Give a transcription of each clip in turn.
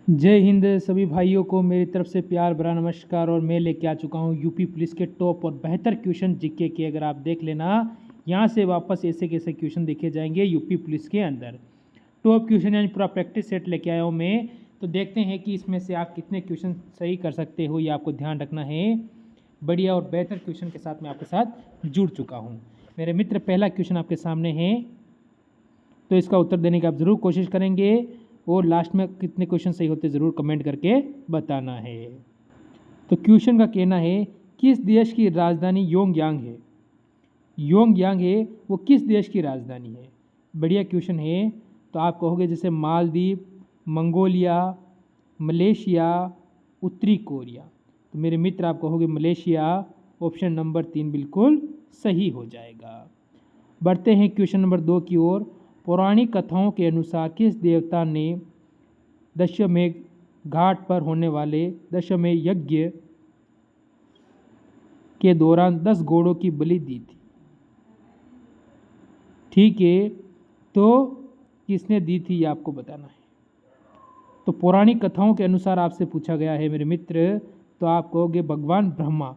जय हिंद सभी भाइयों को मेरी तरफ से प्यार भरा नमस्कार। और मैं लेके आ चुका हूँ यूपी पुलिस के टॉप और बेहतर क्वेश्चन जीके के। अगर आप देख लेना, यहाँ से वापस ऐसे कैसे क्वेश्चन देखे जाएंगे यूपी पुलिस के अंदर। टॉप क्वेश्चन यानी पूरा प्रैक्टिस सेट लेके आया हूँ मैं। तो देखते हैं कि इसमें से आप कितने क्वेश्चन सही कर सकते हो, ये आपको ध्यान रखना है। बढ़िया और बेहतर क्वेश्चन के साथ मैं आपके साथ जुड़ चुका हूँ मेरे मित्र। पहला क्वेश्चन आपके सामने है, तो इसका उत्तर देने की आप ज़रूर कोशिश करेंगे और लास्ट में कितने क्वेश्चन सही होते ज़रूर कमेंट करके बताना है। तो क्वेश्चन का कहना है, किस देश की राजधानी योंगयांग है? योंगयांग है वो किस देश की राजधानी है? बढ़िया क्वेश्चन है। तो आप कहोगे जैसे मालदीव, मंगोलिया, मलेशिया, उत्तरी कोरिया। तो मेरे मित्र आप कहोगे मलेशिया। ऑप्शन नंबर 3 बिल्कुल सही हो जाएगा। बढ़ते हैं क्वेश्चन नंबर 2 की ओर। पौराणिक कथाओं के अनुसार किस देवता ने दशमेघ घाट पर होने वाले दशमेघ यज्ञ के दौरान 10 घोड़ों की बलि दी थी? ठीक है, तो किसने दी थी ये आपको बताना है। तो पौराणिक कथाओं के अनुसार आपसे पूछा गया है मेरे मित्र, तो आप कहोगे भगवान ब्रह्मा।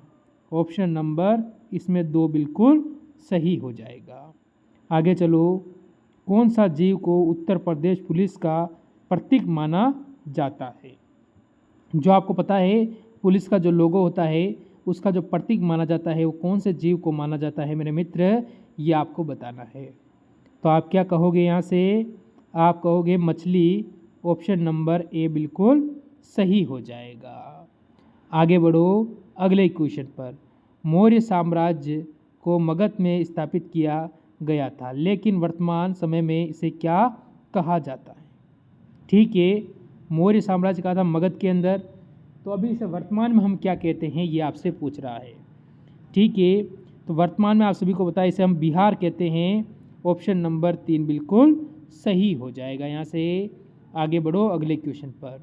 ऑप्शन नंबर इसमें 2 बिल्कुल सही हो जाएगा। आगे चलो। कौन सा जीव को उत्तर प्रदेश पुलिस का प्रतीक माना जाता है? जो आपको पता है, पुलिस का जो लोगो होता है उसका जो प्रतीक माना जाता है वो कौन से जीव को माना जाता है मेरे मित्र, ये आपको बताना है। तो आप क्या कहोगे यहाँ से? आप कहोगे मछली। ऑप्शन नंबर ए बिल्कुल सही हो जाएगा। आगे बढ़ो अगले क्वेश्चन पर। मौर्य साम्राज्य को मगध में स्थापित किया गया था, लेकिन वर्तमान समय में इसे क्या कहा जाता है? ठीक है, मौर्य साम्राज्य का था मगध के अंदर, तो अभी इसे वर्तमान में हम क्या कहते हैं ये आपसे पूछ रहा है। ठीक है, तो वर्तमान में आप सभी को बताया इसे हम बिहार कहते हैं। ऑप्शन नंबर 3 बिल्कुल सही हो जाएगा। यहाँ से आगे बढ़ो अगले क्वेश्चन पर।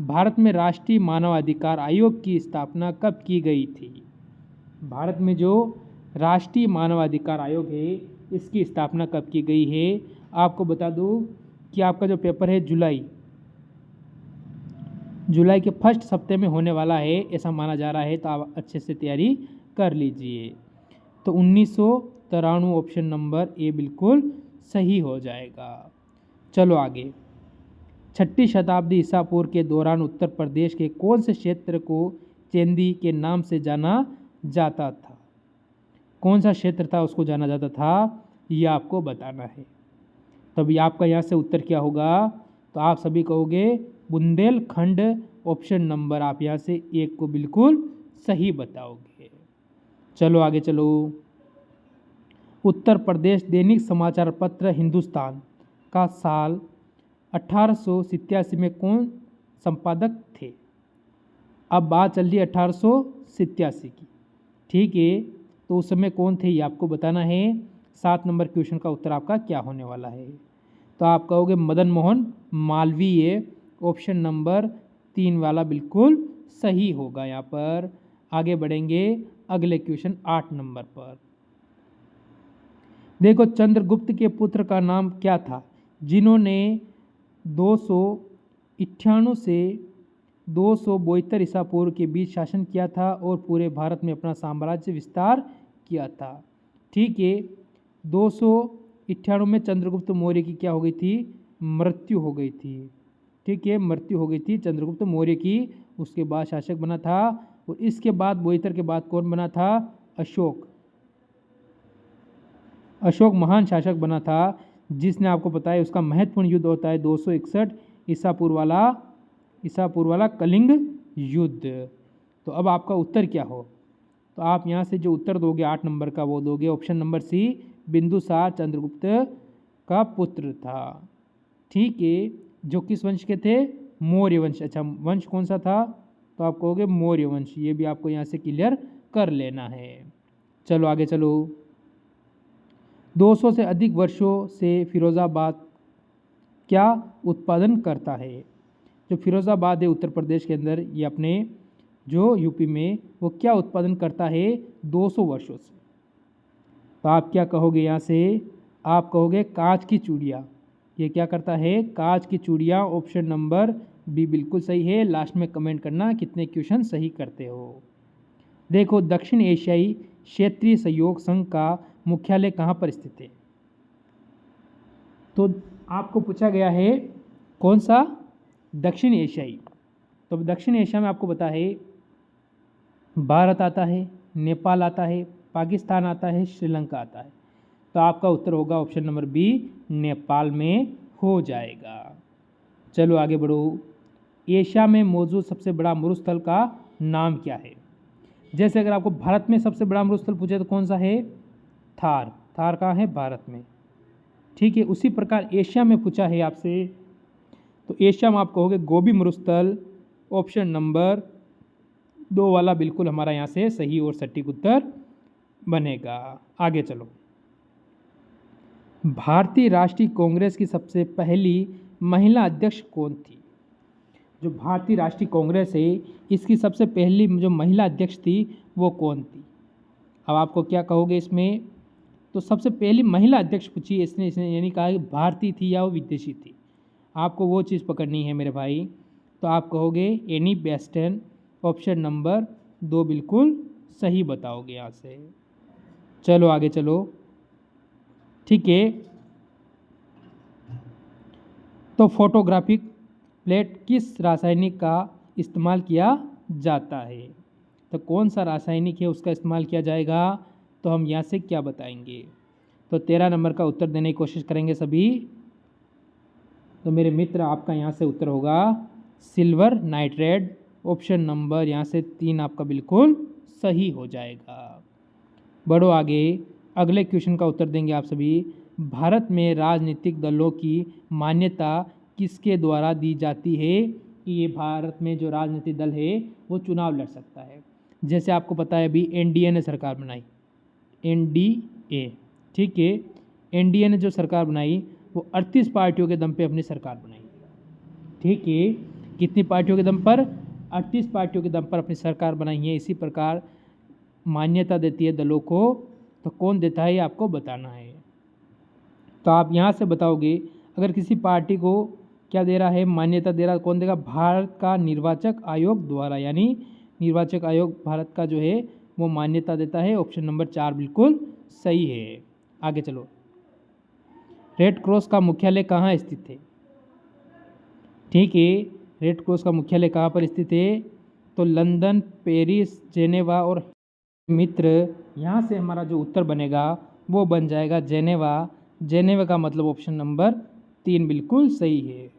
भारत में राष्ट्रीय मानवाधिकार आयोग की स्थापना कब की गई थी? भारत में जो राष्ट्रीय मानवाधिकार आयोग है इसकी स्थापना कब की गई है? आपको बता दूं कि आपका जो पेपर है जुलाई के फर्स्ट सप्ताह में होने वाला है, ऐसा माना जा रहा है। तो आप अच्छे से तैयारी कर लीजिए। तो 1993 ऑप्शन नंबर ए बिल्कुल सही हो जाएगा। चलो आगे। 6ठी शताब्दी ईसा पूर्व के दौरान उत्तर प्रदेश के कौन से क्षेत्र को चेंदी के नाम से जाना जाता था? कौन सा क्षेत्र था उसको जाना जाता था, ये आपको बताना है। तभी आपका यहाँ से उत्तर क्या होगा? तो आप सभी कहोगे बुंदेलखंड। ऑप्शन नंबर आप यहाँ से 1 को बिल्कुल सही बताओगे। चलो आगे चलो। उत्तर प्रदेश दैनिक समाचार पत्र हिंदुस्तान का साल 1887 में कौन संपादक थे? अब बात चल रही है 1887 की। ठीक है, तो उस समय कौन थे ये आपको बताना है। 7 नंबर क्वेश्चन का उत्तर आपका क्या होने वाला है? तो आप कहोगे मदन मोहन मालवीय। ऑप्शन नंबर 3 वाला बिल्कुल सही होगा। यहाँ पर आगे बढ़ेंगे अगले क्वेश्चन 8 नंबर पर। देखो, चंद्रगुप्त के पुत्र का नाम क्या था जिन्होंने 298 से 272 ईसा पूर्व के बीच शासन किया था और पूरे भारत में अपना साम्राज्य विस्तार किया था? ठीक है, 298 में चंद्रगुप्त मौर्य की क्या हो गई थी? मृत्यु हो गई थी। ठीक है, मृत्यु हो गई थी चंद्रगुप्त मौर्य की। उसके बाद शासक बना था, और इसके बाद 72 के बाद कौन बना था? अशोक। अशोक महान शासक बना था, जिसने आपको पता है उसका महत्वपूर्ण युद्ध होता है 261 ईसा पूर्व वाला कलिंग युद्ध। तो अब आपका उत्तर क्या हो? तो आप यहाँ से जो उत्तर दोगे 8 नंबर का वो दोगे option number C, Bindusara Chandragupta का पुत्र था। ठीक है, जो किस वंश के थे? मौर्य वंश। अच्छा, वंश कौन सा था? तो आप कहोगे मौर्य वंश। ये भी आपको यहाँ से क्लियर कर लेना है। चलो आगे चलो। 200 से अधिक वर्षों से फिरोज़ाबाद क्या उत्पादन करता है? जो फिरोज़ाबाद है उत्तर प्रदेश के अंदर, ये अपने जो यूपी में, वो क्या उत्पादन करता है 200 वर्षों से? तो आप क्या कहोगे यहाँ से? आप कहोगे कांच की चूड़ियाँ। ये क्या करता है? कांच की चूड़ियाँ। ऑप्शन नंबर बी बिल्कुल सही है। लास्ट में कमेंट करना कितने क्वेश्चन सही करते हो। देखो, दक्षिण एशियाई क्षेत्रीय सहयोग संघ का मुख्यालय कहाँ पर स्थित है? तो आपको पूछा गया है कौन सा? दक्षिण एशियाई। तो दक्षिण एशिया में आपको पता है भारत आता है, नेपाल आता है, पाकिस्तान आता है, श्रीलंका आता है। तो आपका उत्तर होगा ऑप्शन नंबर बी, नेपाल में हो जाएगा। चलो आगे बढ़ो। एशिया में मौजूद सबसे बड़ा मरुस्थल का नाम क्या है? जैसे अगर आपको भारत में सबसे बड़ा मरुस्थल पूछे तो कौन सा है? थार। थार कहाँ है? भारत में। ठीक है, उसी प्रकार एशिया में पूछा है आपसे, तो एशिया में आप कहोगे गोबी मरुस्थल। ऑप्शन नंबर 2 वाला बिल्कुल हमारा यहाँ से सही और सटीक उत्तर बनेगा। आगे चलो। भारतीय राष्ट्रीय कांग्रेस की सबसे पहली महिला अध्यक्ष कौन थी? जो भारतीय राष्ट्रीय कांग्रेस है इसकी सबसे पहली जो महिला अध्यक्ष थी वो कौन थी? अब आपको क्या कहोगे इसमें? तो सबसे पहली महिला अध्यक्ष पूछी इसने यानी कहा कि भारतीय थी या वो विदेशी थी। आपको वो चीज़ पकड़नी है मेरे भाई। तो आप कहोगे एनी बेस्टन। ऑप्शन नंबर 2 बिल्कुल सही बताओगे यहाँ से। चलो आगे चलो। ठीक है, तो फोटोग्राफिक प्लेट किस रासायनिक का इस्तेमाल किया जाता है? तो कौन सा रासायनिक है उसका इस्तेमाल किया जाएगा? तो हम यहाँ से क्या बताएंगे? तो 13 नंबर का उत्तर देने की कोशिश करेंगे सभी। तो मेरे मित्र आपका यहाँ से उत्तर होगा सिल्वर नाइट्रेट। ऑप्शन नंबर यहाँ से 3 आपका बिल्कुल सही हो जाएगा। बढ़ो आगे, अगले क्वेश्चन का उत्तर देंगे आप सभी। भारत में राजनीतिक दलों की मान्यता किसके द्वारा दी जाती है कि ये भारत में जो राजनीतिक दल है वो चुनाव लड़ सकता है? जैसे आपको पता है अभी एनडीए ने सरकार बनाई, एनडीए। ठीक है, एनडीए ने जो सरकार बनाई वो 38 पार्टियों के दम पे अपनी सरकार बनाई। ठीक है, कितनी पार्टियों के दम पर? 38 पार्टियों के दम पर अपनी सरकार बनाई है। इसी प्रकार मान्यता देती है दलों को, तो कौन देता है ये आपको बताना है। तो आप यहाँ से बताओगे अगर किसी पार्टी को क्या दे रहा है, मान्यता दे रहा है, कौन देगा? भारत का निर्वाचक आयोग द्वारा, यानी निर्वाचक आयोग भारत का जो है वो मान्यता देता है। ऑप्शन नंबर 4 बिल्कुल सही है। आगे चलो। रेड क्रॉस का मुख्यालय कहाँ स्थित है? ठीक है, रेड क्रॉस का मुख्यालय कहाँ पर स्थित है? तो लंदन, पेरिस, जेनेवा और मित्र यहाँ से हमारा जो उत्तर बनेगा वो बन जाएगा जेनेवा। जेनेवा का मतलब ऑप्शन नंबर 3 बिल्कुल सही है।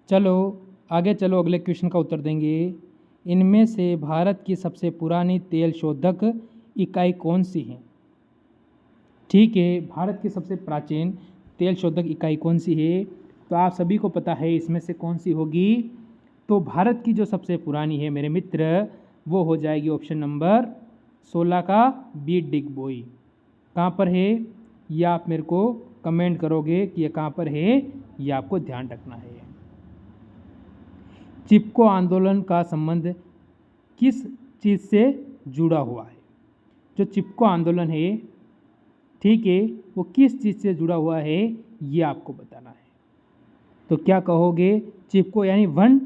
चलो आगे चलो, अगले क्वेश्चन का उत्तर देंगे। इनमें से भारत की सबसे पुरानी तेल शोधक इकाई कौन सी है? ठीक है, भारत की सबसे प्राचीन तेल शोधक इकाई कौन सी है? तो आप सभी को पता है इसमें से कौन सी होगी। तो भारत की जो सबसे पुरानी है मेरे मित्र वो हो जाएगी ऑप्शन नंबर 16 का बी डिगबोई। कहाँ पर है ये आप मेरे को कमेंट करोगे कि ये कहाँ पर है, ये आपको ध्यान रखना है। चिपको आंदोलन का संबंध किस चीज़ से जुड़ा हुआ है? जो चिपको आंदोलन है, ठीक है, वो किस चीज़ से जुड़ा हुआ है ये आपको बताना है। तो क्या कहोगे? चिपको यानी वन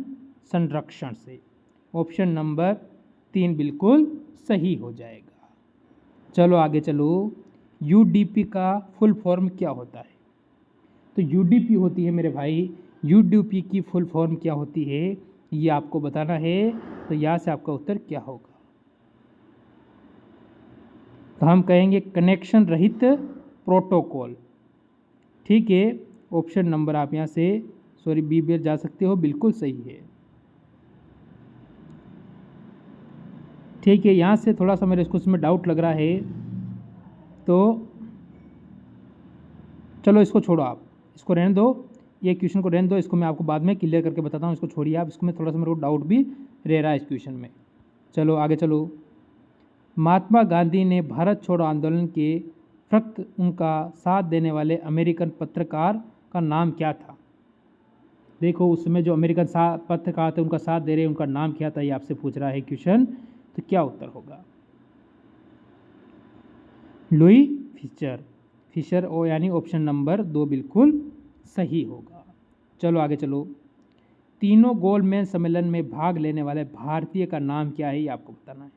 संरक्षण से। ऑप्शन नंबर 3 बिल्कुल सही हो जाएगा। चलो आगे चलो। यूडीपी का फुल फॉर्म क्या होता है? तो यूडीपी होती है मेरे भाई, यूडीपी की फुल फॉर्म क्या होती है ये आपको बताना है। तो यहाँ से आपका उत्तर क्या होगा? तो हम कहेंगे कनेक्शन रहित प्रोटोकॉल। ठीक है, ऑप्शन नंबर आप यहाँ से बी पे जा सकते हो, बिल्कुल सही है। ठीक है, यहाँ से थोड़ा सा मेरे इसको इसमें डाउट लग रहा है, तो चलो इसको छोड़ो, आप इसको रहने दो, ये क्वेश्चन को रहने दो, इसको मैं आपको बाद में क्लियर करके बताता हूँ। इसको छोड़िए आप, इसको में थोड़ा सा मेरे को डाउट भी रह रहा है इस क्वेश्चन में। चलो आगे चलो। महात्मा गांधी ने भारत छोड़ो आंदोलन के वक्त उनका साथ देने वाले अमेरिकन पत्रकार का नाम क्या था? देखो उस समय जो अमेरिकन पत्रकार थे उनका साथ दे रहे, उनका नाम क्या था ये आपसे पूछ रहा है क्वेश्चन। तो क्या उत्तर होगा? Louis Fischer. फिशर यानी ऑप्शन नंबर 2 बिल्कुल सही होगा। चलो आगे चलो। तीनों गोलमेज सम्मेलन में भाग लेने वाले भारतीय का नाम क्या है, ये आपको बताना है।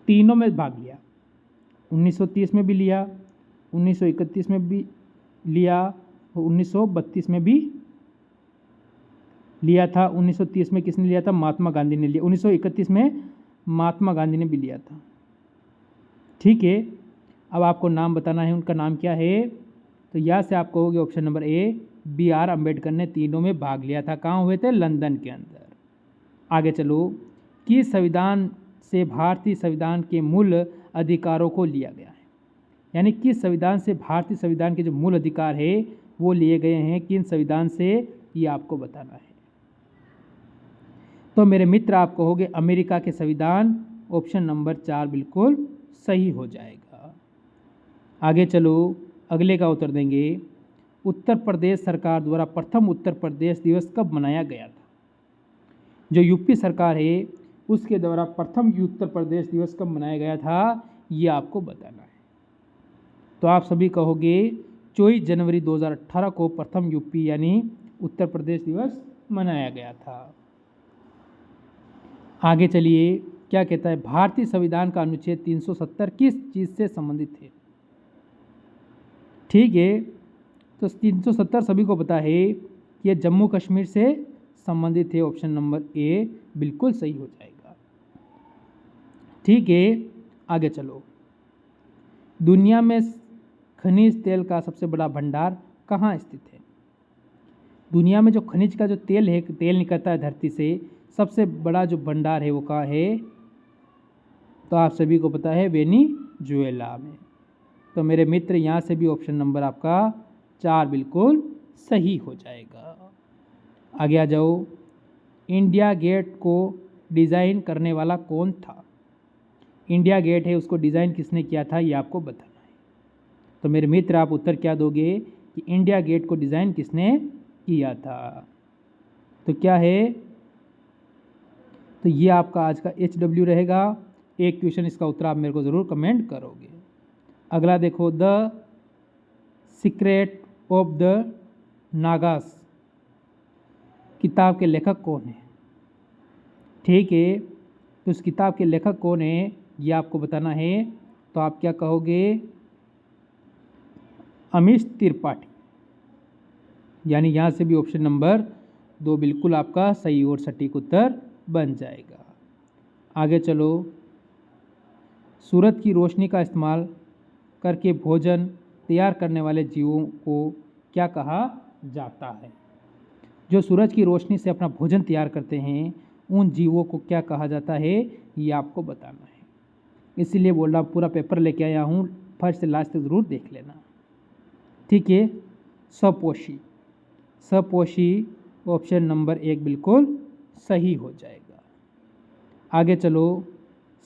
तीनों में भाग लिया, 1930 में भी लिया, 1931 में भी लिया और 1932 में भी लिया था। 1930 में किसने लिया था? महात्मा गांधी ने लिया। 1931 में महात्मा गांधी ने भी लिया था। ठीक है, अब आपको नाम बताना है, उनका नाम क्या है? तो यहाँ से आप कहोगे option number A, B.R. Ambedkar ने तीनों में भाग लिया था। कहाँ हुए थे? लंदन के अंदर। आगे चलो, किस संविधान से भारतीय संविधान के मूल अधिकारों को लिया गया है? यानी किस संविधान से भारतीय संविधान के जो मूल अधिकार है वो लिए गए हैं, किन संविधान से, ये आपको बताना है। तो मेरे मित्र आप कहोगे अमेरिका के संविधान, ऑप्शन नंबर 4 बिल्कुल सही हो जाएगा। आगे चलो, अगले का उत्तर देंगे। उत्तर प्रदेश सरकार द्वारा प्रथम उत्तर प्रदेश दिवस कब मनाया गया था? जो यूपी सरकार है उसके द्वारा प्रथम उत्तर प्रदेश दिवस कब मनाया गया था, ये आपको बताना है। तो आप सभी कहोगे 24 जनवरी 2018 को प्रथम यूपी यानी उत्तर प्रदेश दिवस मनाया गया था। आगे चलिए, क्या कहता है? भारतीय संविधान का अनुच्छेद 370 किस चीज़ से संबंधित है? ठीक है, तो 370 सभी को पता है कि यह जम्मू कश्मीर से संबंधित है। ऑप्शन नंबर ए बिल्कुल सही हो जाएगा। ठीक है, आगे चलो। दुनिया में खनिज तेल का सबसे बड़ा भंडार कहाँ स्थित है? दुनिया में जो खनिज का जो तेल है, तेल निकलता है धरती से, सबसे बड़ा जो भंडार है वो कहाँ है? तो आप सभी को पता है वेनेजुएला में। तो मेरे मित्र यहाँ से भी ऑप्शन नंबर आपका 4 बिल्कुल सही हो जाएगा। आगे आ जाओ। इंडिया गेट को डिज़ाइन करने वाला कौन था? इंडिया गेट है, उसको डिज़ाइन किसने किया था, ये आपको बताना है। तो मेरे मित्र आप उत्तर क्या दोगे कि इंडिया गेट को डिज़ाइन किसने किया था? तो क्या है? तो ये आपका आज का HW रहेगा। एक क्वेश्चन इसका उत्तर आप मेरे को ज़रूर कमेंट करोगे। अगला देखो, the secret of the Nagas किताब के लेखक कौन है? ठीक है, तो उस किताब के लेखक कौन है ये आपको बताना है। तो आप क्या कहोगे? अमीश त्रिपाठी, यानी यहाँ से भी ऑप्शन नंबर 2 बिल्कुल आपका सही और सटीक उत्तर बन जाएगा। आगे चलो। सूरज की रोशनी का इस्तेमाल करके भोजन तैयार करने वाले जीवों को क्या कहा जाता है? जो सूरज की रोशनी से अपना भोजन तैयार करते हैं उन जीवों को क्या कहा जाता है, ये आपको बताना है। इसीलिए बोल रहा पूरा पेपर लेके आया हूँ, फर्स्ट से लास्ट तक ज़रूर देख लेना। ठीक है, सपोषी, सपोषी ऑप्शन नंबर 1 बिल्कुल सही हो जाएगा। आगे चलो।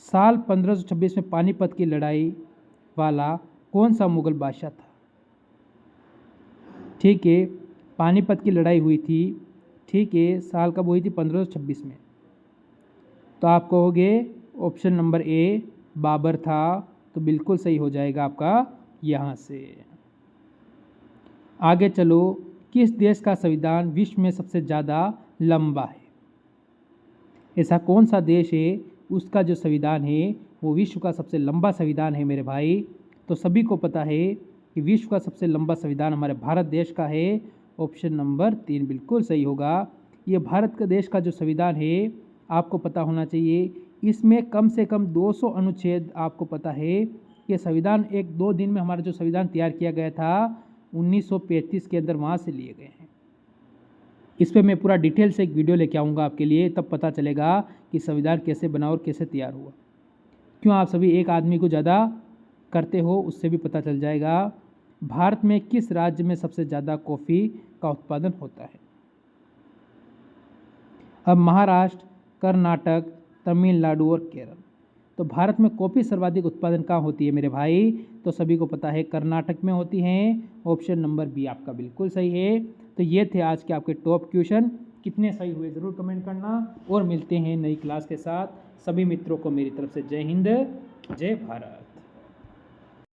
साल 1526 में पानीपत की लड़ाई वाला कौन सा मुगल बादशाह था? ठीक है, पानीपत की लड़ाई हुई थी। ठीक है, साल कब हुई थी? 1526 में। तो आप कहोगे ऑप्शन नंबर ए बाबर था। तो बिल्कुल सही हो जाएगा आपका यहाँ से। आगे चलो। किस देश का संविधान विश्व में सबसे ज़्यादा लंबा है? ऐसा कौन सा देश है उसका जो संविधान है वो विश्व का सबसे लंबा संविधान है मेरे भाई? तो सभी को पता है कि विश्व का सबसे लंबा संविधान हमारे भारत देश का है। ऑप्शन नंबर 3 बिल्कुल सही होगा। ये भारत का देश का जो संविधान है आपको पता होना चाहिए, इसमें कम से कम 200 अनुच्छेद आपको पता है कि संविधान 1-2 दिन में हमारा जो संविधान तैयार किया गया था 1935 के अंदर, वहाँ से लिए गए हैं। इस पर मैं पूरा डिटेल से एक वीडियो लेके आऊँगा आपके लिए, तब पता चलेगा कि संविधान कैसे बना और कैसे तैयार हुआ। क्यों आप सभी एक आदमी को ज़्यादा करते हो उससे भी पता चल जाएगा। भारत में किस राज्य में सबसे ज़्यादा कॉफ़ी का उत्पादन होता है? अब महाराष्ट्र, कर्नाटक, तमिलनाडु और केरल। तो भारत में कॉफ़ी सर्वाधिक उत्पादन कहाँ होती है मेरे भाई? तो सभी को पता है कर्नाटक में होती हैं। ऑप्शन नंबर बी आपका बिल्कुल सही है। तो ये थे आज के आपके टॉप क्वेश्चन। कितने सही हुए ज़रूर कमेंट करना और मिलते हैं नई क्लास के साथ। सभी मित्रों को मेरी तरफ से जय हिंद, जय भारत।